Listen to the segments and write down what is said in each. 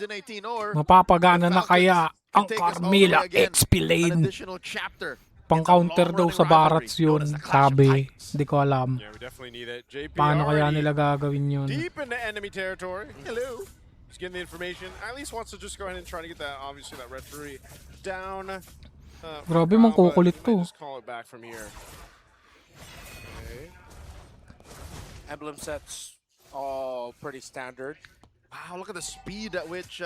S18 or Mapapagana na the kaya Falcons ang can take us all the way Carmilla again. XP An lane? additional chapter. Pang-counter daw sa Barats known yun, as the Clash of sabi. Titans. Hindi ko alam. Yeah, we definitely need it. JP Paano kaya already nila gagawin yun? deep into enemy territory. Hello. Just getting the information. At least wants to just go ahead and try to get that, obviously, that referee down. Grabe, mangkukulit to. Just call it back from here. Okay. Emblem sets all pretty standard. Wow, look at the speed at which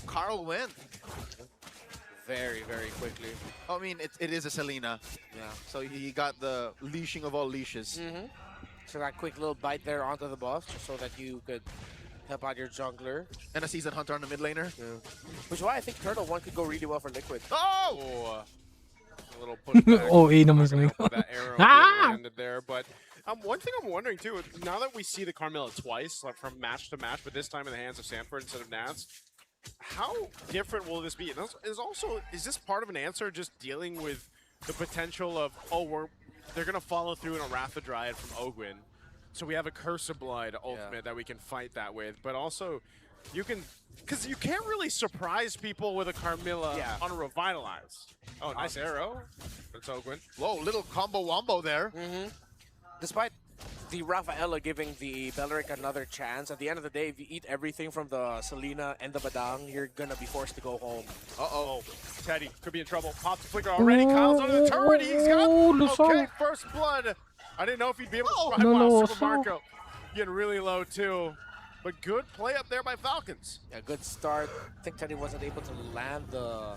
Carl went. Very, very quickly. I mean, it is a Selena. Yeah. So he got the leashing of all leashes. So that quick little bite there onto the buff, just so that you could help out your jungler. And a seasoned hunter on the mid laner. Yeah. Which is why I think Turtle 1 could go really well for Liquid. Oh! A little pushback. Oh, naman sa Not mga. gonna help with that arrow being landed there, but one thing I'm wondering too, now that we see the Carmilla twice, like from match to match, but this time in the hands of Sanford instead of Nats, how different will this be? And is this part of an answer just dealing with the potential of, they're gonna follow through in a Wrath of Dryad from Ogwyn, so we have a Curse of Blood ultimate that we can fight that with, but also you can, because you can't really surprise people with a Carmilla on a Revitalize. Oh, nice arrow. It's Ogwyn. Whoa, little combo wombo there. Despite the Rafaela giving the Belleric another chance, at the end of the day, if you eat everything from the Selena and the Badang, you're gonna be forced to go home. Uh-oh. Teddy could be in trouble. Pops the flicker already. Kyle's under the turret. He's got okay, first blood. I didn't know if he'd be able to survive. Wow, Super Marco getting really low too. But good play up there by Falcons. Yeah, good start. I think Teddy wasn't able to land the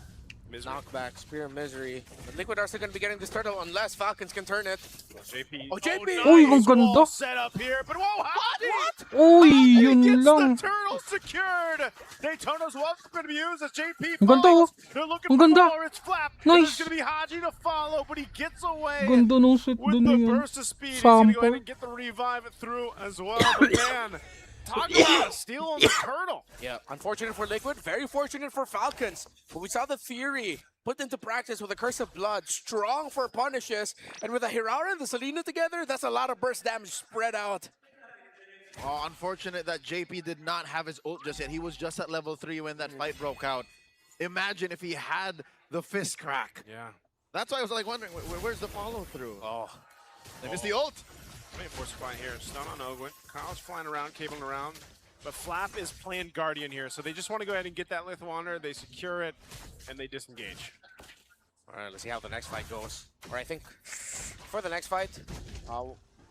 knockback, Spear of Misery. But Liquid are still going to be getting this turtle unless Falcons can turn it. Well, JP. Oh, JP! Uy, ang Nice ganda. wall set up here, but whoa, What? Uy, he yun gets lang. the turtle secured. Daytona's welcome going to be used as JP Ang ganda, falls. oh. They're looking Ang for ganda. more. It's Flap. Nice. There's going to be Haji to follow, but he gets away. Ganda nung set With dun the yun. burst of speed, he's going to go ahead Sample. and get the revive through as well. But man, talk about a steal on the turtle. Yeah, unfortunate for Liquid, very fortunate for Falcons. But we saw the theory put into practice with a Curse of Blood, strong for punishes, and with the Hirara and the Selena together, that's a lot of burst damage spread out. Oh, unfortunate that JP did not have his ult just yet. He was just at level 3 when that fight broke out. Imagine if he had the fist crack. Yeah. That's why I was like wondering, where's the follow through? Oh, They missed the ult. Wait for spy here. Stun on Ogwyn. Kyle's flying around, cabling around. But Flap is playing Guardian here, so they just want to go ahead and get that Lith Wanderer. They secure it, and they disengage. all right, let's see how the next fight goes. Or I think for the next fight,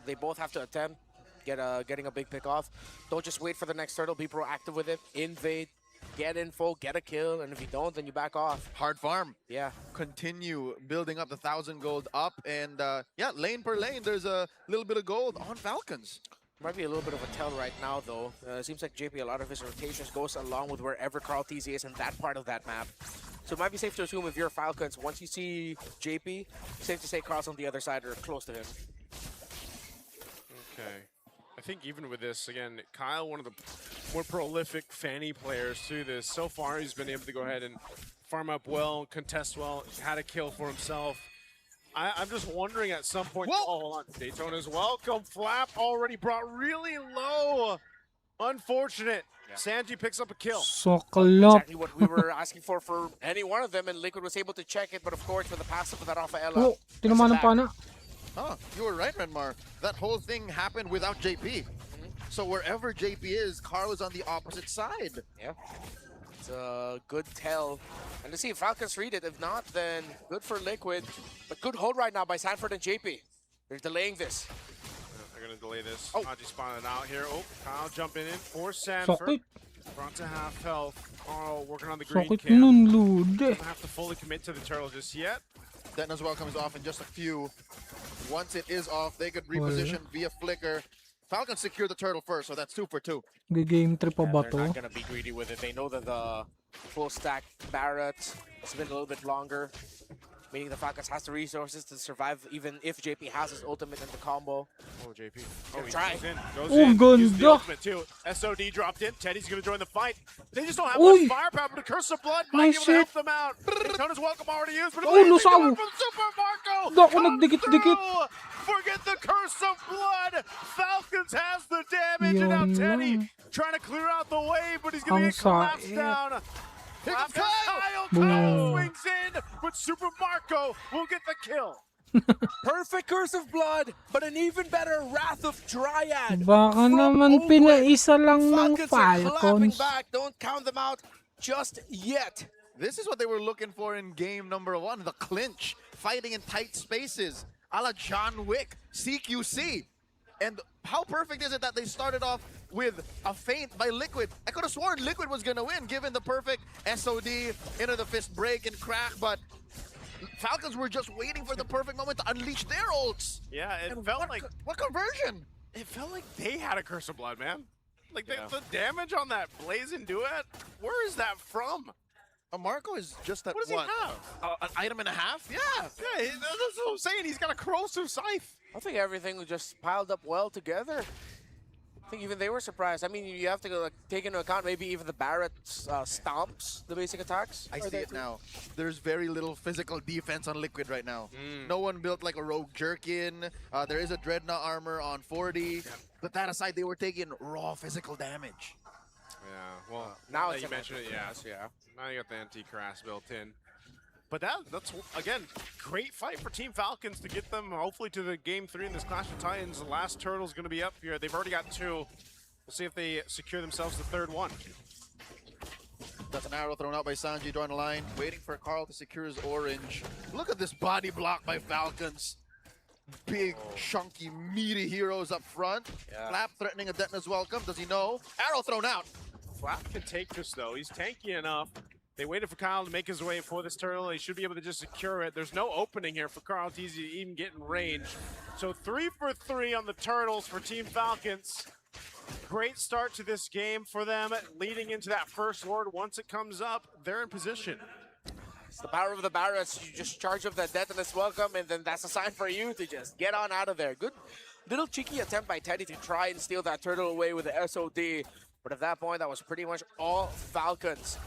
they both have to attempt getting a big pick off. Don't just wait for the next turtle. Be proactive with it. Invade, get info, get a kill, and if you don't, then you back off. Hard farm. Yeah. Continue building up the 1,000 gold up, and yeah, lane per lane, there's a little bit of gold on Falcons. Might be a little bit of a tell right now, though. Seems like JP, a lot of his rotations goes along with wherever Carl TZ is in that part of that map. So it might be safe to assume if you're Falcons, once you see JP, safe to say Carl's on the other side or close to him. Okay. I think even with this, again, Kyle, one of the more prolific Fanny players through this. So far, he's been able to go ahead and farm up well, contest well, had a kill for himself. I'm just wondering at some point. Whoa. Oh, hold on. Daytona's welcome. Flap already brought really low. Unfortunate. Yeah. Sanji picks up a kill. Sokalap. Exactly what we were asking for any one of them, and Liquid was able to check it, but of course, with the passive of that Rafaela. Oh, tinaman ng pana. Oh, you were right, Renmar. That whole thing happened without JP. So wherever JP is, Carl is on the opposite side. Yeah. It's a good tell. And to see if Falcons read it. If not, then good for Liquid. But good hold right now by Sanford and JP. They're delaying this. They're going to delay this. Oh. Haji spotted out here. Oh, Kyle jumping in for Sanford. Sakit. Brought to half health. Carl working on the green Sakit camp. nun, Lude. Don't have to fully commit to the turtle just yet. Detna's well comes off in just a few. Once it is off, they could reposition via flicker. Falcons secure the turtle first, so that's 2 for 2. Game trip pa ba They're to? not going to be greedy with it. They know that the full stack Barrett has been a little bit longer. meaning the Falcons has the resources to survive even if JP has his ultimate in the combo. Oh, JP. Gonna He try. goes in. Goes Oh, in. Uses the ganda. ultimate too. SOD dropped in. Teddy's going to join the fight. They just don't have Uy. much firepower, but a Curse of Blood might be Nice able to help hit. them out. Daytona's welcome already used. But Oh, amazing nasaw. going from Super Marco. Naku, Come nagdikit-dikit. through. Forget the Curse of Blood. Falcons has the damage. And now Yun Teddy lang. trying to clear out the wave, but he's going to Ang get collapsed sae. down. Here comes Kyle. Boom. Kyle swings in, but Super Marco will get the kill. Perfect Curse of Blood, but an even better Wrath of Dryad. Baka from naman Oakland. pinaisa lang ng Falcons are clapping Falcons. back. Don't count them out just yet. This is what they were looking for in game number 1, the clinch, fighting in tight spaces, a la John Wick, CQC. And how perfect is it that they started off with a feint by Liquid? I could have sworn Liquid was going to win, given the perfect SOD into the fist break and crack, but Falcons were just waiting for the perfect moment to unleash their ults. Yeah, it And felt like what conversion? it felt like they had a Curse of Blood, man. Like Yeah. the damage on that Blazing Duet, where is that from? Marco is just at What does he have? an item and a half? Yeah. Yeah, that's what I'm saying. He's got a corrosive scythe. I think everything was just piled up well together. I think even they were surprised. I mean, you have to like, take into account maybe even the Barrett stomps, the basic attacks. I are see there it too. now. There's very little physical defense on Liquid right now. No one built like a Rogue Jerkin. There is a Dreadnought armor on 40. But that aside, they were taking raw physical damage. Yeah, well, now now it's you an mentioned it, anti-crash, yeah. Now you got the anti-crash built in. But that's, again, great fight for Team Falcons to get them, hopefully, to the Game 3 in this Clash of Titans. The last Turtle's going to be up here. They've already got 2. We'll see if they secure themselves the 3rd one. That's an arrow thrown out by Sanji, drawing a line, waiting for Carl to secure his orange. Look at this body block by Falcons. Big, chunky, meaty heroes up front. Yeah. Flap threatening a Detna's welcome. Does he know? Arrow thrown out. Flap can take this, though. He's tanky enough. They waited for Kyle to make his way for this turtle. He should be able to just secure it. There's no opening here for Carl Teasy to even get in range. So 3 for 3 on the turtles for Team Falcons. Great start to this game for them, leading into that first Lord. Once it comes up, they're in position. It's the power of the Barretts. You just charge up that death and it's welcome, and then that's a sign for you to just get on out of there. Good little cheeky attempt by Teddy to try and steal that turtle away with the SOD. But at that point, that was pretty much all Falcons.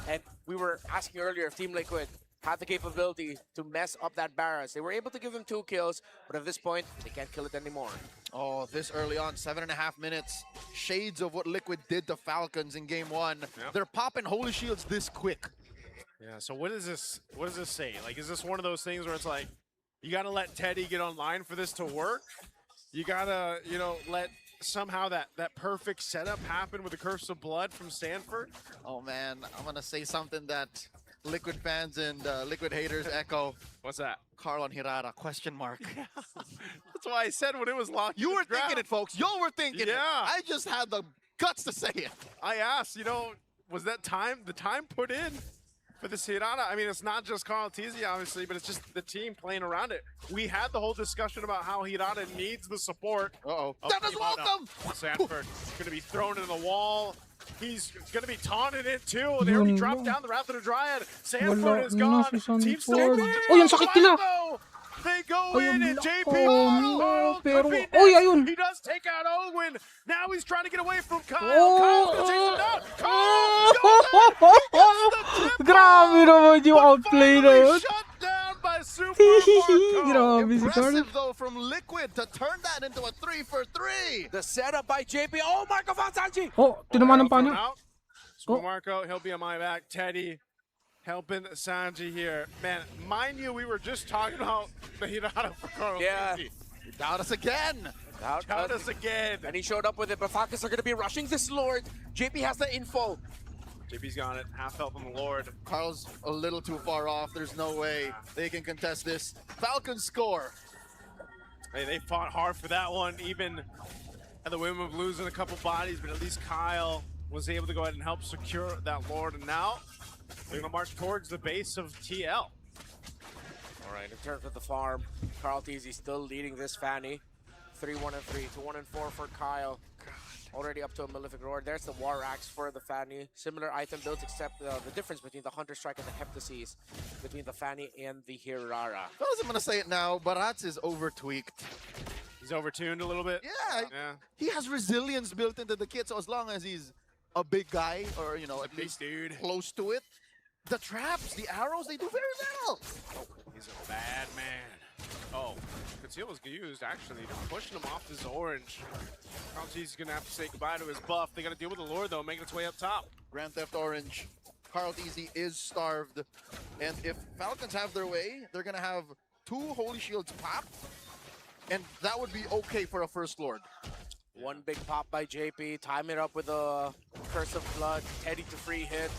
And we were asking earlier if Team Liquid had the capability to mess up that Barretts. They were able to give him 2 kills, but at this point, they can't kill it anymore. Oh, this early on, 7.5 minutes. Shades of what Liquid did to Falcons in game 1. Yep. They're popping Holy Shields this quick. Yeah, so what does this say? Like, is this one of those things where it's like, you got to let Teddy get online for this to work? You got to, let somehow that perfect setup happen with the Curse of Blood from Stanford? Oh man, I'm going to say something that Liquid fans and Liquid haters echo. What's that? Carl and Hirata, question mark. That's why I said when it was locked. You in were the ground. thinking it, folks. Y'all were thinking it. Yeah. I just had the guts to say it. I asked, was that the time put in for this Hirata? I mean, it's not just Carl Teasy, obviously, but it's just the team playing around it. We had the whole discussion about how Hirata needs the support. Uh-oh. Oh, That is no. welcome! Sanford going to be thrown into the wall. He's going to be taunted it too. They already dropped down the Wrath of the Dryad. Sanford Wala is na gone. si Sanford. Team still Oh, yung sakit nila. They go Ay, in ang and JP oh, no, pero- could be Oy, next. ayun. He does take out Owen. Now he's trying to get away from Kyle. Oh, Kyle's going to chase him down. Kyle Grabe naman yung outplay na yun. shut down by Super Marco. Grabe si Carl. Impressive though from Liquid to turn that into a 3 for 3. The setup by JP. Oh, Marco found Sanji. Oh, tinaman ng Thrown pana. out. Super Oh. Marco, he'll be on my back. Teddy helping Sanji here. Man, mind you, we were just talking about the Hirata for Carl. Yeah. Teasy. Doubt us again. Count us again. And he showed up with it, but Falcons are going to be rushing this Lord. JP has the info. JP's got it. Half health on the Lord. Carl's a little too far off. There's no way they can contest this. Falcons score. Hey, they fought hard for that one, even at the whim of losing a couple bodies, but at least Kyle was able to go ahead and help secure that Lord. And now they're going to march towards the base of TL. All right, in terms of the farm, Carl Teasy still leading this Fanny. 3-1-3 to 1-4 for Kyle. already up to a Malefic Roar. There's the War Axe for the Fanny. Similar item builds, except the difference between the Hunter Strike and the Heptasis, between the Fanny and the Hirara. Fellas, I'm gonna say it now. Barats is over-tweaked. He's overtuned a little bit. Yeah, he has resilience built into the kit, so as long as he's a big guy, or, you know, at least dude. close to it, the traps, the arrows, they do very well. He's a bad man. Oh, Conceal was used actually, pushing him off this orange. He's gonna have to say goodbye to his buff. They gotta deal with the lure though, making its way up top. Grand Theft Orange. Carl Easy is starved. And if Falcons have their way, they're gonna have 2 Holy Shields pop. And that would be okay for a First Lord. One big pop by JP, time it up with a Curse of Blood, Teddy to free hit.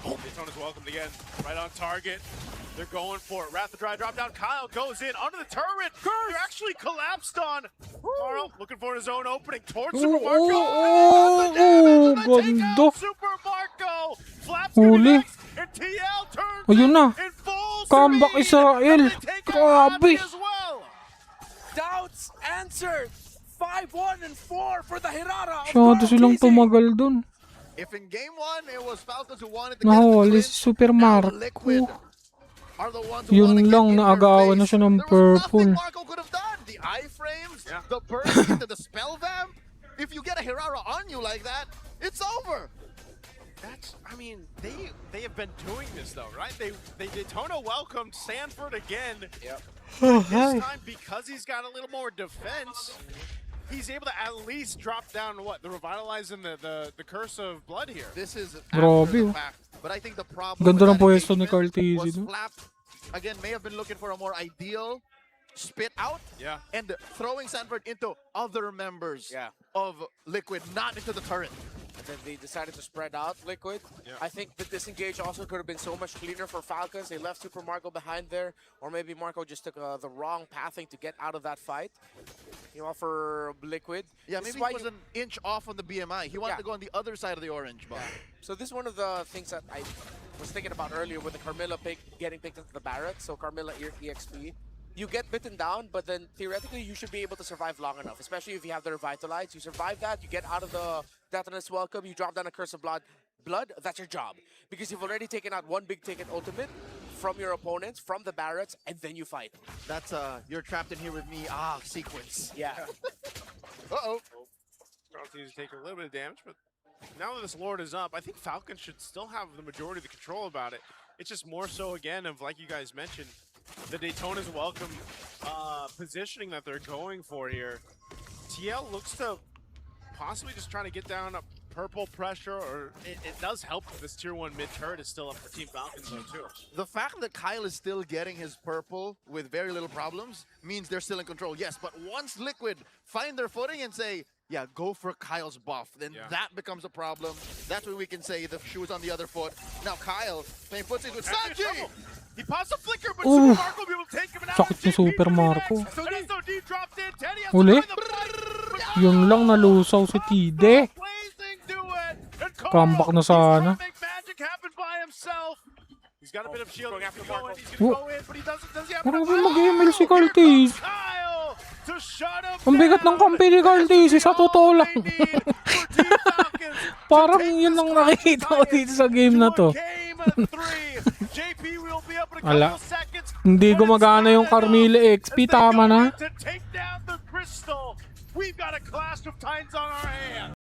Oh, Daytona's welcomed again, right on target. They're going for it. Wrath the Dry drop down. Kyle goes in under the turret. They're actually collapsed on. Carl looking for his own opening towards Super Marco. Ganda. Super Marco. Flaps Huli. and TL turns Ayun na. in full Comeback speed. Israel. And they take out Grabe. Abby as well. Doubts answered. 5-1 and 4 for the Hirara. Masyado silang tumagal dun. If in game 1 it was Falcons who wanted to Nahuli get si the Super now Liquid Marco. are the ones who Yun wanna get lang, in your naagawan na face. siya ng There was nothing purple. Marco could have done. The iframes, Yeah. the burst into the spell vamp. If you get a Hirara on you like that, it's over. That's, I mean, they have been doing this though, right? They Daytona welcomed Sanford again. Yep. This time, because he's got a little more defense, he's able to at least drop down what? The Revitalize and the Curse of Blood here. This is Grabe, after the oh. fact. But I think the problem Ganda with ng that pwesto ni engagement Carl Tizzy, was no? Flap, again, may have been looking for a more ideal spit out Yeah. and throwing Sanford into other members Yeah. of Liquid, not into the turret. And then they decided to spread out Liquid. Yeah. I think the disengage also could have been so much cleaner for Falcons. They left Super Marco behind there, or maybe Marco just took the wrong pathing to get out of that fight. You know, for Liquid. Yeah, This is maybe why he was an inch off on the BMI. He wanted Yeah. to go on the other side of the orange bar. So this is one of the things that I was thinking about earlier with the Carmilla getting picked into the Barret. So Carmilla EXP. You get bitten down, but then theoretically you should be able to survive long enough, especially if you have the Revitalize. You survive that, you get out of the Detonus Welcome, you drop down a Curse of Blood, that's your job. Because you've already taken out one big ticket ultimate from your opponents, from the Barrets, and then you fight. That's you're trapped in here with me, sequence. Yeah. Uh-oh. Carl's taking a little bit of damage, but now that this Lord is up, I think Falcon should still have the majority of the control about it. It's just more so, again, of, like you guys mentioned, the Daytona's welcome positioning that they're going for here. TL looks to possibly just trying to get down a purple pressure, or it does help that this tier 1 mid turret is still up for Team Falcons though too. The fact that Kyle is still getting his purple with very little problems means they're still in control, yes. But once Liquid find their footing and say, yeah, go for Kyle's buff, then that becomes a problem. That's when we can say the shoe's on the other foot. Now Kyle playing footsies with Sanji! He pops a flicker, but Ooh. Super Marco will be able to take him out. Sakit ni Super Marco. So SOD dropped in. Teddy has Uli. to win the fight. Yun lang, nalusaw si Tide. Blazing to it. And Carl, Comeback na he's trying sana. to make magic happen by himself. He's got a bit of shield. Going after He's going, Marco. he's gonna go in, but he doesn't. Does he have Grabe enough? mag-ML si Oh, here Carl comes Kyle to shut him Ang bigat ng down. kampi ni Carl Tizzy, sa All totoo lang. they need for Team Falcons to Parang take yun this lang clash nakikita ko of dito sa game na to. Game 3. JP will be up in a Ala. couple seconds. Hindi but it's gumagana not yung enough Carmilla XP, as they tama go na. in to take down the crystal. We've got a clash of titans on our hands.